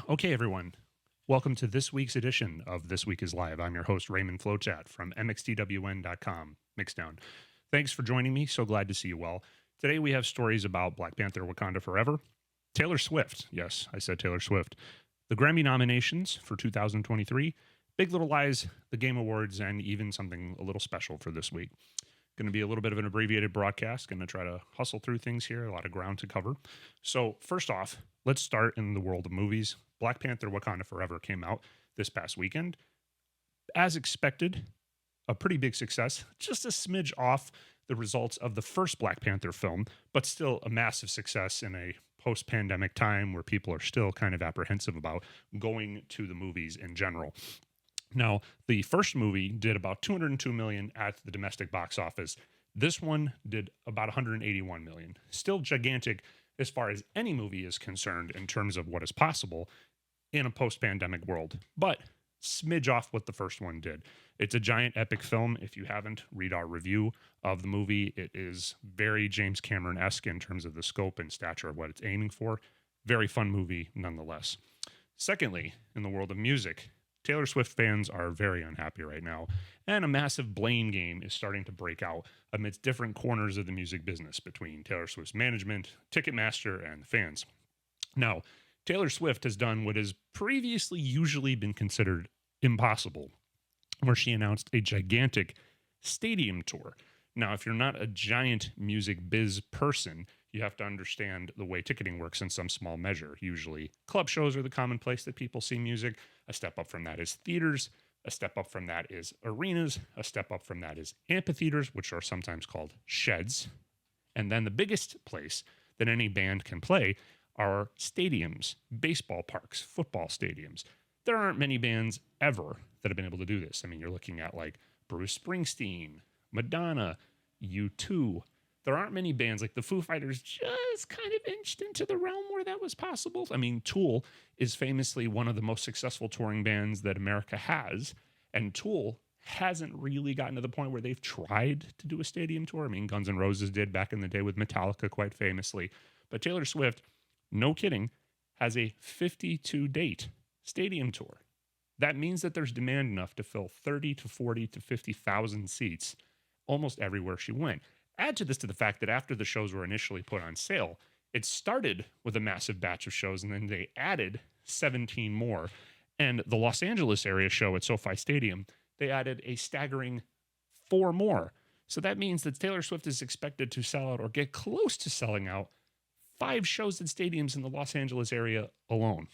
Okay, everyone. Welcome to this week's edition of This Week is Live. I'm your host, Raymond Flowchat from mxdwn.com, mxdwn. Thanks for joining me. So glad to see you all. Today we have stories about Black Panther, Wakanda Forever, Taylor Swift. Yes, I said Taylor Swift. The Grammy nominations for 2023, Big Little Lies, the Game Awards, and even something a little special for this week. Going to be a little bit of an abbreviated broadcast. Going to try to hustle through things here. A lot of ground to cover. So first off, let's start in the world of movies. Black Panther Wakanda Forever came out this past weekend. As expected, a pretty big success, just a smidge off the results of the first Black Panther film, but still a massive success in a post-pandemic time where people are still kind of apprehensive about going to the movies in general. Now, the first movie did about 202 million at the domestic box office. This one did about 181 million. Still gigantic as far as any movie is concerned in terms of what is possible in a post-pandemic world, but smidge off what the first one did. It's a giant epic film. If you haven't, read our review of the movie. It is very James Cameron-esque in terms of the scope and stature of what it's aiming for. Very fun movie nonetheless. Secondly, in the world of music, Taylor Swift fans are very unhappy right now, and a massive blame game is starting to break out amidst different corners of the music business between Taylor Swift's management, Ticketmaster, and the fans. Now, Taylor Swift has done what has previously usually been considered impossible, where she announced a gigantic stadium tour. Now, if you're not a giant music biz person, you have to understand the way ticketing works in some small measure. Usually, club shows are the common place that people see music. A step up from that is theaters. A step up from that is arenas. A step up from that is amphitheaters, which are sometimes called sheds. And then the biggest place that any band can play are stadiums, baseball parks, football stadiums. There aren't many bands ever that have been able to do this. I mean, you're looking at like Bruce Springsteen, Madonna, U2. There aren't many bands like the Foo Fighters just kind of inched into the realm where that was possible. I mean, Tool is famously one of the most successful touring bands that America has, and Tool hasn't really gotten to the point where they've tried to do a stadium tour. I mean, Guns N' Roses did back in the day with Metallica quite famously, but Taylor Swift, no kidding, has a 52-date stadium tour. That means that there's demand enough to fill 30 to 40 to 50,000 seats almost everywhere she went. Add to this to the fact that after the shows were initially put on sale, it started with a massive batch of shows, and then they added 17 more. And the Los Angeles area show at SoFi Stadium, they added a staggering 4 more. So that means that Taylor Swift is expected to sell out or get close to selling out 5 shows at stadiums in the Los Angeles area alone.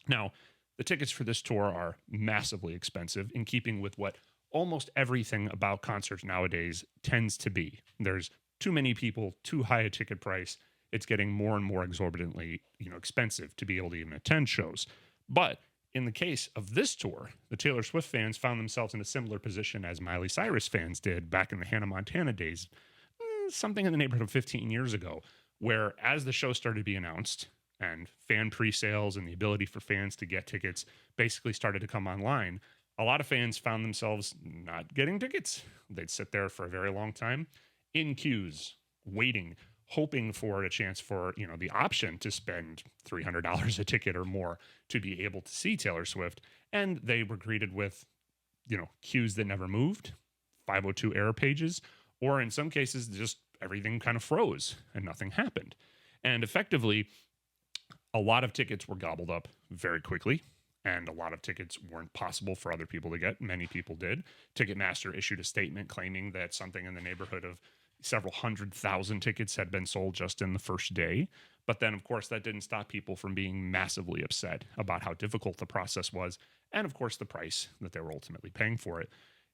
Now, the tickets for this tour are massively expensive, in keeping with what almost everything about concerts nowadays tends to be. There's too many people, too high a ticket price. It's getting more and more exorbitantly, expensive to be able to even attend shows. But in the case of this tour, the Taylor Swift fans found themselves in a similar position as Miley Cyrus fans did back in the Hannah Montana days, something in the neighborhood of 15 years ago, where as the show started to be announced and fan pre-sales and the ability for fans to get tickets basically started to come online, a lot of fans found themselves not getting tickets. They'd sit there for a very long time in queues, waiting, hoping for a chance for, the option to spend $300 a ticket or more to be able to see Taylor Swift. And they were greeted with, queues that never moved, 502 error pages, or in some cases, just everything kind of froze and nothing happened. And effectively, a lot of tickets were gobbled up very quickly. And a lot of tickets weren't possible for other people to get. Many people did. Ticketmaster issued a statement claiming that something in the neighborhood of several 100,000 tickets had been sold just in the first day. But then, of course, that didn't stop people from being massively upset about how difficult the process was, and, of course, the price that they were ultimately paying for it.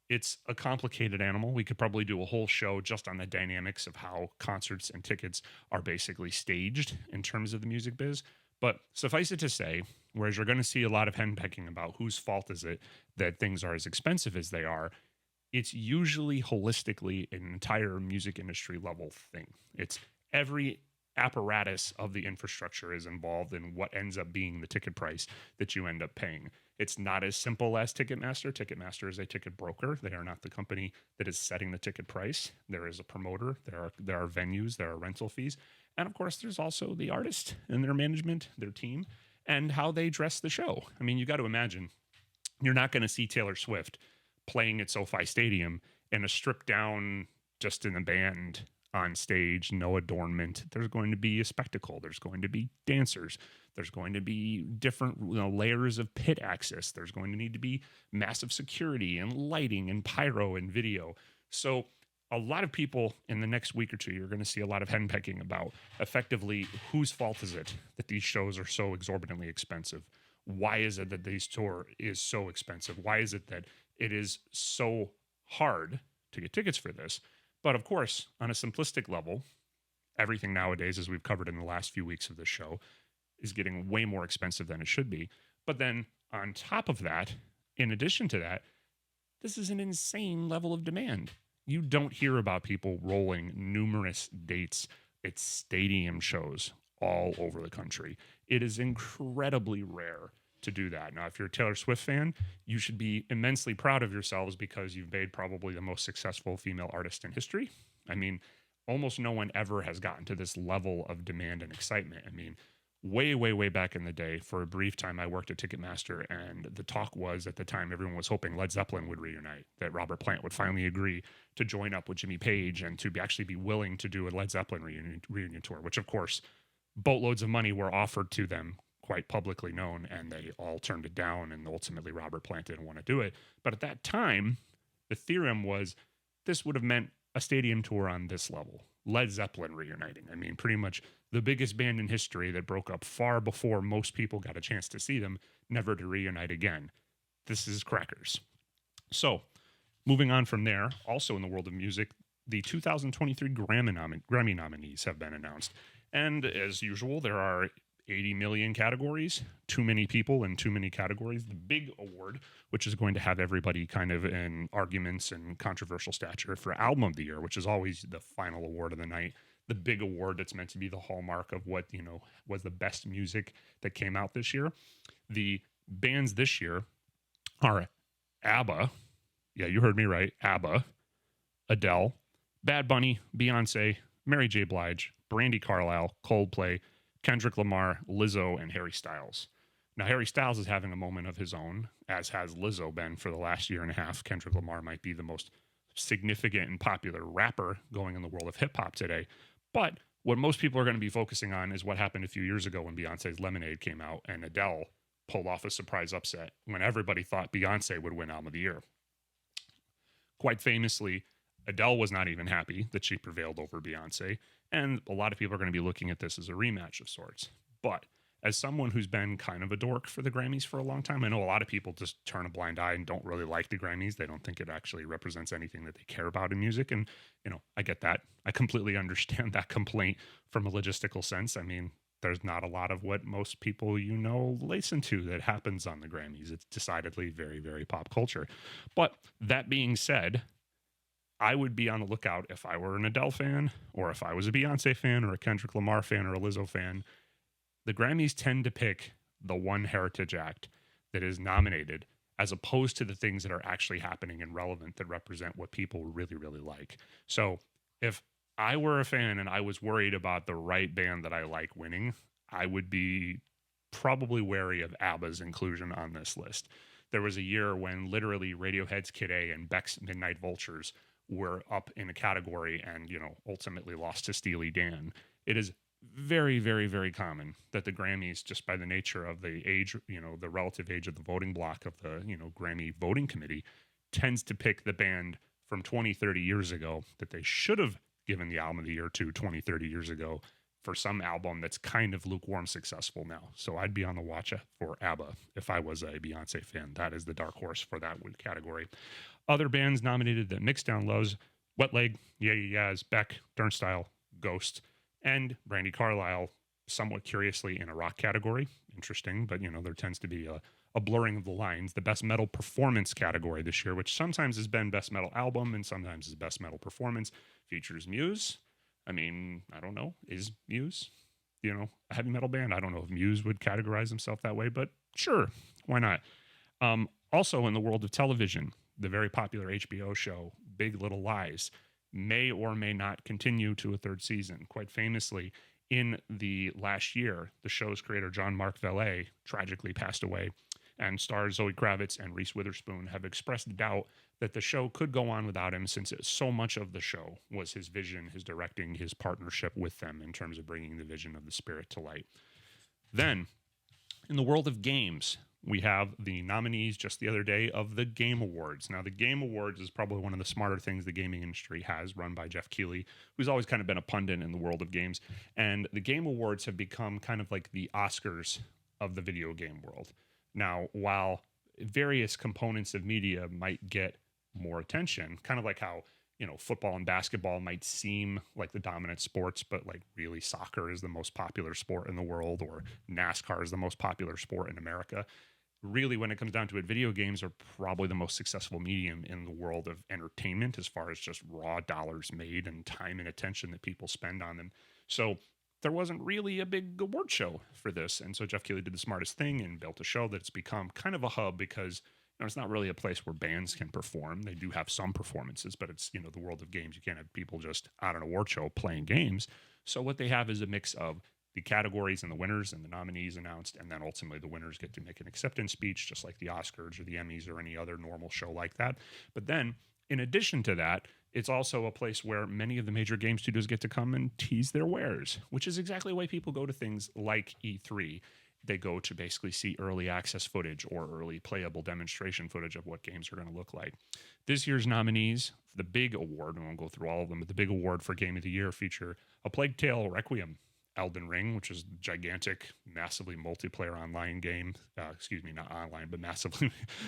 It's a complicated animal. We could probably do a whole show just on the dynamics of how concerts and tickets are basically staged in terms of the music biz. But suffice it to say, whereas you're going to see a lot of henpecking about whose fault is it that things are as expensive as they are, it's usually holistically an entire music industry level thing. It's every apparatus of the infrastructure is involved in what ends up being the ticket price that you end up paying. It's not as simple as Ticketmaster. Ticketmaster is a ticket broker. They are not the company that is setting the ticket price. There is a promoter. There are venues. There are rental fees. And of course, there's also the artist and their management, their team. and how they dress the show. I mean, you got to imagine you're not going to see Taylor Swift playing at SoFi Stadium in a stripped down, just in a band on stage, no adornment. There's going to be a spectacle. There's going to be dancers. There's going to be different layers of pit access. There's going to need to be massive security and lighting and pyro and video. So a lot of people in the next week or two, you're going to see a lot of henpecking about effectively whose fault is it that these shows are so exorbitantly expensive? Why is it that this tour is so expensive? Why is it that it is so hard to get tickets for this? But of course, on a simplistic level, everything nowadays, as we've covered in the last few weeks of this show, is getting way more expensive than it should be. But then on top of that, in addition to that, this is an insane level of demand. You don't hear about people rolling numerous dates at stadium shows all over the country. It is incredibly rare to do that. Now, if you're a Taylor Swift fan, you should be immensely proud of yourselves because you've made probably the most successful female artist in history. I mean, almost no one ever has gotten to this level of demand and excitement. I mean, way back in the day, for a brief time, I worked at Ticketmaster, and the talk was at the time everyone was hoping Led Zeppelin would reunite, that Robert Plant would finally agree to join up with Jimmy Page and to actually be willing to do a Led Zeppelin reunion tour, which of course boatloads of money were offered to them, quite publicly known, and they all turned it down, and ultimately Robert Plant didn't want to do it. But at that time, the theorem was this would have meant a stadium tour on this level. Led Zeppelin reuniting. I mean, pretty much the biggest band in history that broke up far before most people got a chance to see them, never to reunite again. This is crackers. So, moving on from there, also in the world of music, the 2023 Grammy nominees have been announced. And as usual, there are 80 million categories, too many people in too many categories. The big award, which is going to have everybody kind of in arguments and controversial stature, for Album of the Year, which is always the final award of the night, the big award that's meant to be the hallmark of what, was the best music that came out this year. The bands this year are ABBA. Yeah, you heard me right. ABBA, Adele, Bad Bunny, Beyonce, Mary J. Blige, Brandi Carlile, Coldplay, Kendrick Lamar, Lizzo, and Harry Styles. Now, Harry Styles is having a moment of his own, as has Lizzo been for the last year and a half. Kendrick Lamar might be the most significant and popular rapper going in the world of hip-hop today. But what most people are going to be focusing on is what happened a few years ago when Beyonce's Lemonade came out and Adele pulled off a surprise upset when everybody thought Beyonce would win Album of the Year. Quite famously, Adele was not even happy that she prevailed over Beyonce, and a lot of people are going to be looking at this as a rematch of sorts. But as someone who's been kind of a dork for the Grammys for a long time, I know a lot of people just turn a blind eye and don't really like the Grammys. They don't think it actually represents anything that they care about in music. And, I get that. I completely understand that complaint from a logistical sense. I mean, there's not a lot of what most people listen to that happens on the Grammys. It's decidedly very, very pop culture. But that being said, I would be on the lookout if I were an Adele fan, or if I was a Beyonce fan, or a Kendrick Lamar fan, or a Lizzo fan. The Grammys tend to pick the one heritage act that is nominated, as opposed to the things that are actually happening and relevant that represent what people really, really like. So if I were a fan and I was worried about the right band that I like winning, I would be probably wary of ABBA's inclusion on this list. There was a year when literally Radiohead's Kid A and Beck's Midnight Vultures were up in a category and, ultimately lost to Steely Dan. It is very, very, very common that the Grammys, just by the nature of the age, the relative age of the voting block of the, Grammy voting committee, tends to pick the band from 20, 30 years ago that they should have given the Album of the Year to 20, 30 years ago for some album that's kind of lukewarm successful now. So I'd be on the watch for ABBA if I was a Beyonce fan. That is the dark horse for that category. Other bands nominated that Mixdown loves: Wet Leg, Yeah Yeah Yeahs, Beck, Turnstile, Ghost, and Brandi Carlile, somewhat curiously in a rock category. Interesting, but there tends to be a blurring of the lines. The Best Metal Performance category this year, which sometimes has been Best Metal Album and sometimes is Best Metal Performance, features Muse. I mean, I don't know. Is Muse, a heavy metal band? I don't know if Muse would categorize himself that way, but sure, why not? Also in the world of television, the very popular HBO show Big Little Lies may or may not continue to a third season. Quite famously, in the last year, the show's creator, John-Mark Vallée, tragically passed away, and stars Zoe Kravitz and Reese Witherspoon have expressed doubt that the show could go on without him, since so much of the show was his vision, his directing, his partnership with them in terms of bringing the vision of the spirit to light. Then, in the world of games, we have the nominees just the other day of the Game Awards. Now, the Game Awards is probably one of the smarter things the gaming industry has, run by Jeff Keighley, who's always kind of been a pundit in the world of games. And the Game Awards have become kind of like the Oscars of the video game world. Now, while various components of media might get more attention, kind of like how, you know, football and basketball might seem like the dominant sports, but like really soccer is the most popular sport in the world, or NASCAR is the most popular sport in America. Really, when it comes down to it, video games are probably the most successful medium in the world of entertainment, as far as just raw dollars made and time and attention that people spend on them. So there wasn't really a big award show for this. And so Jeff Keighley did the smartest thing and built a show that's become kind of a hub, because, you know, it's not really a place where bands can perform. They do have some performances, but it's, you know, the world of games. You can't have people just on an award show playing games. So what they have is a mix of the categories and the winners and the nominees announced, and then ultimately the winners get to make an acceptance speech, just like the Oscars or the Emmys or any other normal show like that. But then, in addition to that, it's also a place where many of the major game studios get to come and tease their wares, which is exactly why people go to things like E3. They go to basically see early access footage or early playable demonstration footage of what games are going to look like. This year's nominees, the big award, and we'll go through all of them, but the big award for Game of the Year feature A Plague Tale Requiem, Elden Ring, which is gigantic, massively multiplayer online game. Not online, but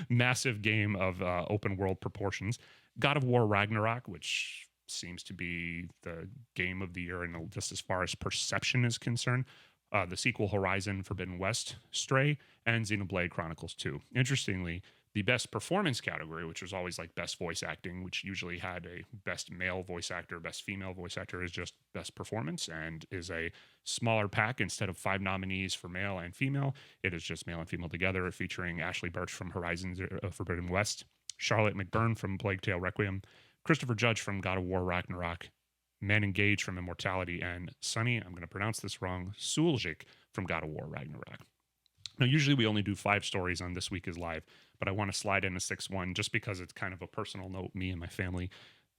massive game of open world proportions. God of War Ragnarok, which seems to be the game of the year, and just as far as perception is concerned. The sequel Horizon Forbidden West, Stray, and Xenoblade Chronicles 2. Interestingly, the best performance category, which was always like best voice acting, which usually had a best male voice actor, best female voice actor, is just best performance, and is a smaller pack. Instead of 5 nominees for male and female, it is just male and female together, featuring Ashley Birch from Horizon Forbidden West, Charlotte McBurn from Plague Tale Requiem, Christopher Judge from God of War Ragnarok, Manon Gage from Immortality, and Sonny, I'm going to pronounce this wrong, Suljic from God of War Ragnarok. Now, usually we only do 5 stories on This Week is Live, but I want to slide in a 6th one just because it's kind of a personal note, me and my family.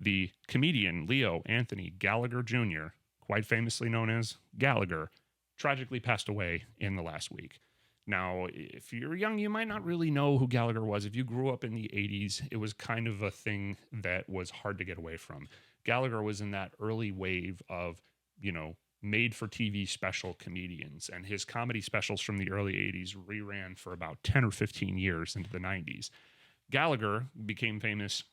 The comedian Leo Anthony Gallagher Jr., quite famously known as Gallagher, tragically passed away in the last week. Now, if you're young, you might not really know who Gallagher was. If you grew up in the 80s, it was kind of a thing that was hard to get away from. Gallagher was in that early wave of, you know, made-for-TV special comedians, and his comedy specials from the early 80s reran for about 10 or 15 years into the 90s. Gallagher became famous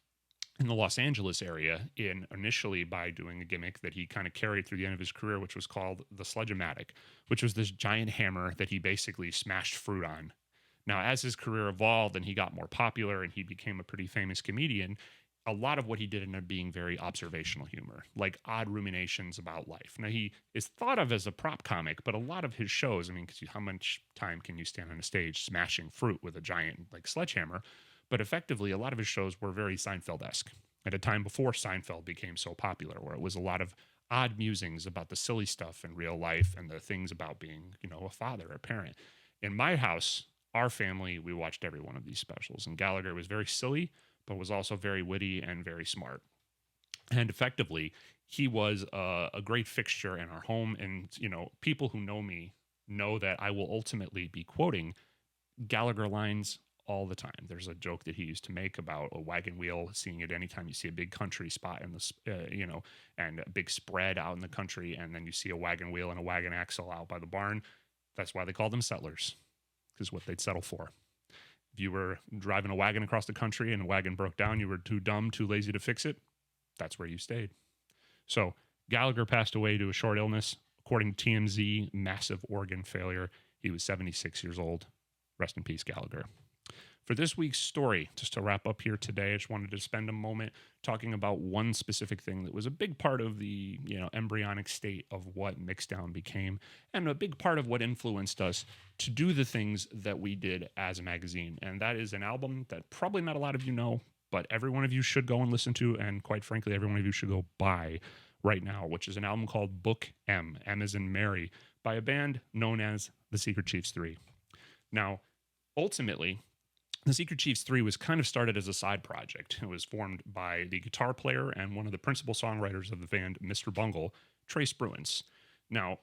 in the Los Angeles area initially by doing a gimmick that he kind of carried through the end of his career, which was called the Sledge-O-Matic, which was this giant hammer that he basically smashed fruit on. Now, as his career evolved and he got more popular and he became a pretty famous comedian, a lot of what he did ended up being very observational humor, like odd ruminations about life. Now, he is thought of as a prop comic, but a lot of his shows, I mean, how much time can you stand on a stage smashing fruit with a giant, like, sledgehammer? But effectively, a lot of his shows were very Seinfeld-esque at a time before Seinfeld became so popular, where it was a lot of odd musings about the silly stuff in real life and the things about being, you know, a father, a parent. In my house, our family, we watched every one of these specials, and Gallagher was very silly, but was also very witty and very smart. And effectively, he was a great fixture in our home. And, you know, people who know me know that I will ultimately be quoting Gallagher lines all the time. There's a joke that he used to make about a wagon wheel, seeing it anytime you see a big country spot in the, and a big spread out in the country, and then you see a wagon wheel and a wagon axle out by the barn. That's why they call them settlers, because what they'd settle for. If you were driving a wagon across the country and a wagon broke down, you were too dumb, too lazy to fix it, that's where you stayed. So Gallagher passed away due to a short illness. According to TMZ, massive organ failure. He was 76 years old. Rest in peace, Gallagher. For this week's story, just to wrap up here today, I just wanted to spend a moment talking about one specific thing that was a big part of the, embryonic state of what Mixdown became, and a big part of what influenced us to do the things that we did as a magazine. And that is an album that probably not a lot of you know, but every one of you should go and listen to, and quite frankly, every one of you should go buy, right now, which is an album called Book M, M as in Mary, by a band known as the Secret Chiefs 3. Now, ultimately, the Secret Chiefs 3 was kind of started as a side project. It was formed by the guitar player and one of the principal songwriters of the band, Mr. Bungle, Trace Bruins. Now,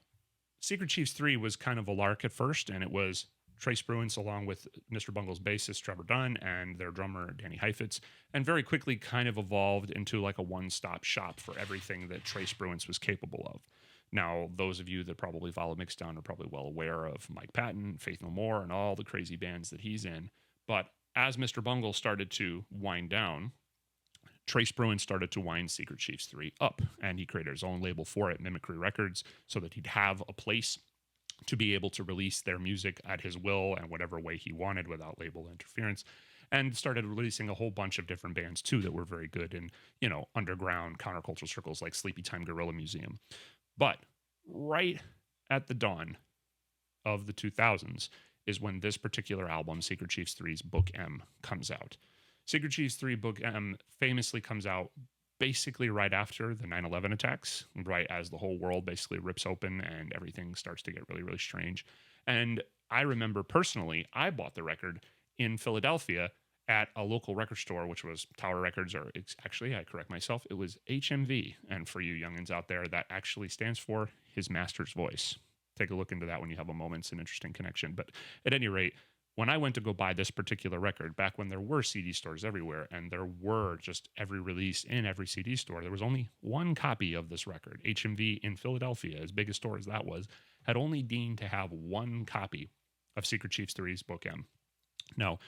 Secret Chiefs 3 was kind of a lark at first, and it was Trace Bruins along with Mr. Bungle's bassist, Trevor Dunn, and their drummer, Danny Heifetz, and very quickly kind of evolved into like a one-stop shop for everything that Trace Bruins was capable of. Now, those of you that probably follow Mixdown are probably well aware of Mike Patton, Faith No More, and all the crazy bands that he's in. But as Mr. Bungle started to wind down, Trace Bruin started to wind Secret Chiefs 3 up, and he created his own label for it, Mimicry Records, so that he'd have a place to be able to release their music at his will and whatever way he wanted without label interference, and started releasing a whole bunch of different bands too that were very good in, underground countercultural circles like Sleepy Time Gorilla Museum. But right at the dawn of the 2000s is when this particular album, Secret Chiefs 3's Book M, comes out. Secret Chiefs 3 Book M famously comes out basically right after the 9/11 attacks, right as the whole world basically rips open and everything starts to get really, really strange. And I remember personally, I bought the record in Philadelphia at a local record store, which was Tower Records, or actually, I correct myself, it was HMV. And for you youngins out there, that actually stands for His Master's Voice. Take a look into that when you have a moment. It's an interesting connection. But at any rate, when I went to go buy this particular record, back when there were CD stores everywhere, and there were just every release in every CD store, there was only one copy of this record. HMV in Philadelphia, as big a store as that was, had only deemed to have one copy of Secret Chiefs 3's Book M. Now,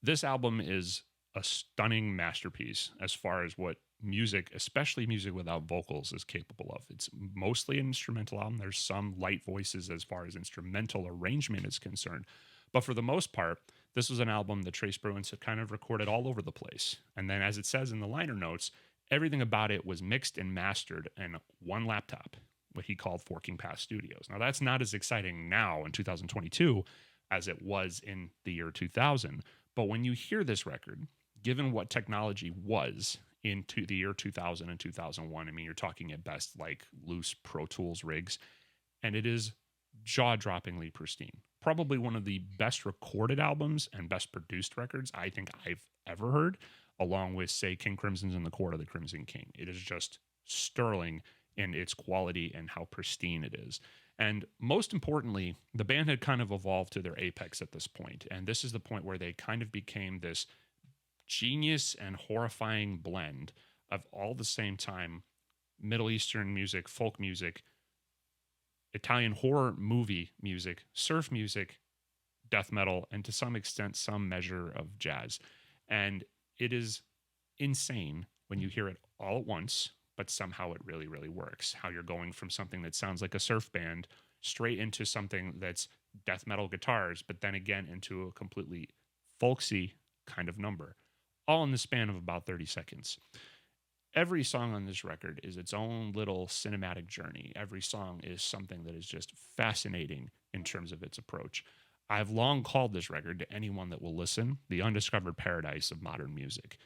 this album is a stunning masterpiece as far as what music, especially music without vocals, is capable of. It's mostly an instrumental album. There's some light voices as far as instrumental arrangement is concerned. But for the most part, this was an album that Trace Bruins had kind of recorded all over the place. And then, as it says in the liner notes, everything about it was mixed and mastered in one laptop, what he called Forking Path Studios. Now, that's not as exciting now in 2022 as it was in the year 2000. But when you hear this record, given what technology was into the year 2000 and 2001, I mean, you're talking at best like loose Pro Tools rigs, and it is jaw-droppingly pristine. Probably one of the best recorded albums and best produced records I think I've ever heard, along with, say, King Crimson's In the Court of the Crimson King. It is just sterling in its quality and how pristine it is. And most importantly, the band had kind of evolved to their apex at this point. And this is the point where they kind of became this genius and horrifying blend of all the same time Middle Eastern music, folk music, Italian horror movie music, surf music, death metal, and to some extent, some measure of jazz. And it is insane when you hear it all at once, but somehow it really, really works. How you're going from something that sounds like a surf band straight into something that's death metal guitars, but then again into a completely folksy kind of number, all in the span of about 30 seconds. Every song on this record is its own little cinematic journey. Every song is something that is just fascinating in terms of its approach. I've long called this record, to anyone that will listen, the undiscovered paradise of modern music.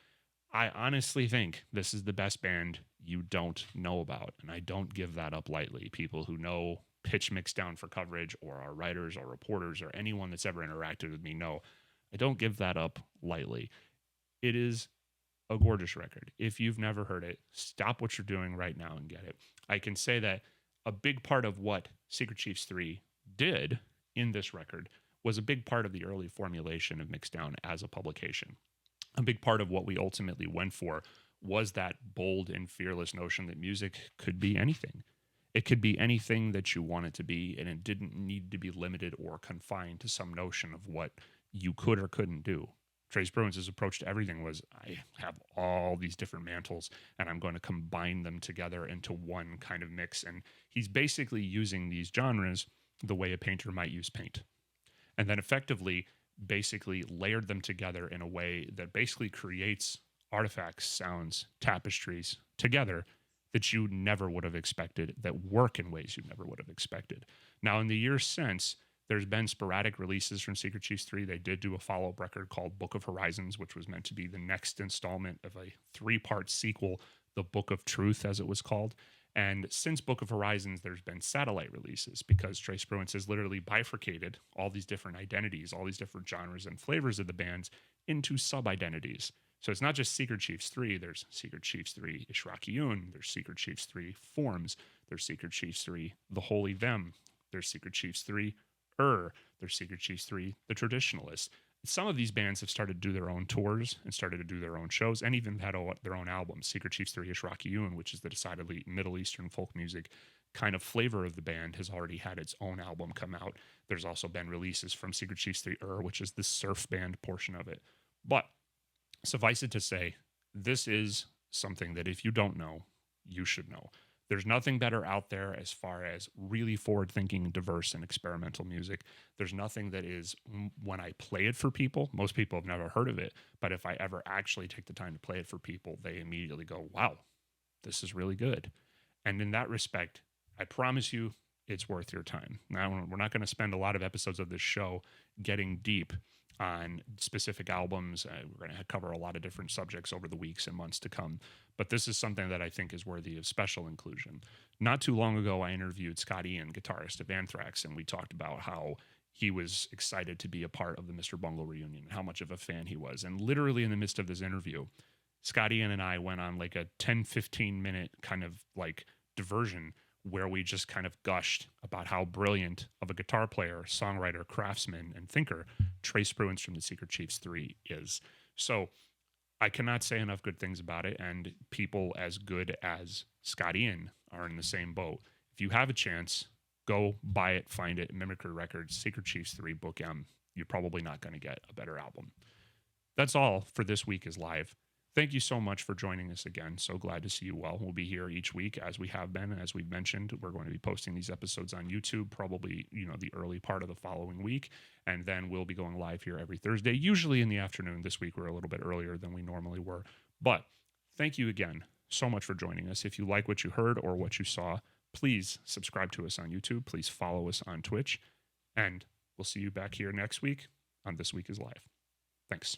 I honestly think this is the best band you don't know about, and I don't give that up lightly. People who know Pitch Mixdown for coverage, or our writers or reporters or anyone that's ever interacted with me know I don't give that up lightly. It is a gorgeous record. If you've never heard it, stop what you're doing right now and get it. I can say that a big part of what Secret Chiefs 3 did in this record was a big part of the early formulation of Mixdown as a publication. A big part of what we ultimately went for was that bold and fearless notion that music could be anything. It could be anything that you want it to be, and it didn't need to be limited or confined to some notion of what you could or couldn't do. Trace Bruins' approach to everything was, I have all these different mantles, and I'm going to combine them together into one kind of mix. And he's basically using these genres the way a painter might use paint. And then effectively, basically layered them together in a way that basically creates artifacts, sounds, tapestries together that you never would have expected, that work in ways you never would have expected. Now, in the years since, there's been sporadic releases from Secret Chiefs 3. They did do a follow-up record called Book of Horizons, which was meant to be the next installment of a 3-part sequel, The Book of Truth, as it was called. And since Book of Horizons, there's been satellite releases because Trace Bruins has literally bifurcated all these different identities, all these different genres and flavors of the bands into sub-identities. So it's not just Secret Chiefs 3, there's Secret Chiefs 3 Ishrakiyun, there's Secret Chiefs 3 Forms, there's Secret Chiefs 3 The Holy Them, there's Secret Chiefs 3 there's Secret Chiefs 3 The Traditionalists. Some of these bands have started to do their own tours and started to do their own shows and even had their own albums. Secret Chiefs 3 Ishrakiyun, which is the decidedly Middle Eastern folk music kind of flavor of the band, has already had its own album come out. There's also been releases from Secret Chiefs 3 which is the surf band portion of it. But suffice it to say, this is something that if you don't know, you should know. There's nothing better out there as far as really forward-thinking, diverse, and experimental music. There's nothing that is, when I play it for people, most people have never heard of it, but if I ever actually take the time to play it for people, they immediately go, wow, this is really good. And in that respect, I promise you it's worth your time. Now, we're not going to spend a lot of episodes of this show getting deep on specific albums. We're going to cover a lot of different subjects over the weeks and months to come. But this is something that I think is worthy of special inclusion. Not too long ago, I interviewed Scott Ian, guitarist of Anthrax, and we talked about how he was excited to be a part of the Mr. Bungle reunion and how much of a fan he was. And literally in the midst of this interview, Scott Ian and I went on like a 10-15 minute kind of like diversion where we just kind of gushed about how brilliant of a guitar player, songwriter, craftsman, and thinker Trace Bruins from the Secret Chiefs 3 is. So I cannot say enough good things about it, and people as good as Scott Ian are in the same boat. If you have a chance, go buy it, find it, Mimicry Records, Secret Chiefs 3, Book M. You're probably not going to get a better album. That's all for This Week is Live. Thank you so much for joining us again. So glad to see you well. We'll be here each week as we have been. And as we've mentioned, we're going to be posting these episodes on YouTube, probably, the early part of the following week. And then we'll be going live here every Thursday, usually in the afternoon. This week, we're a little bit earlier than we normally were. But thank you again so much for joining us. If you like what you heard or what you saw, please subscribe to us on YouTube. Please follow us on Twitch. And we'll see you back here next week on This Week is Live. Thanks.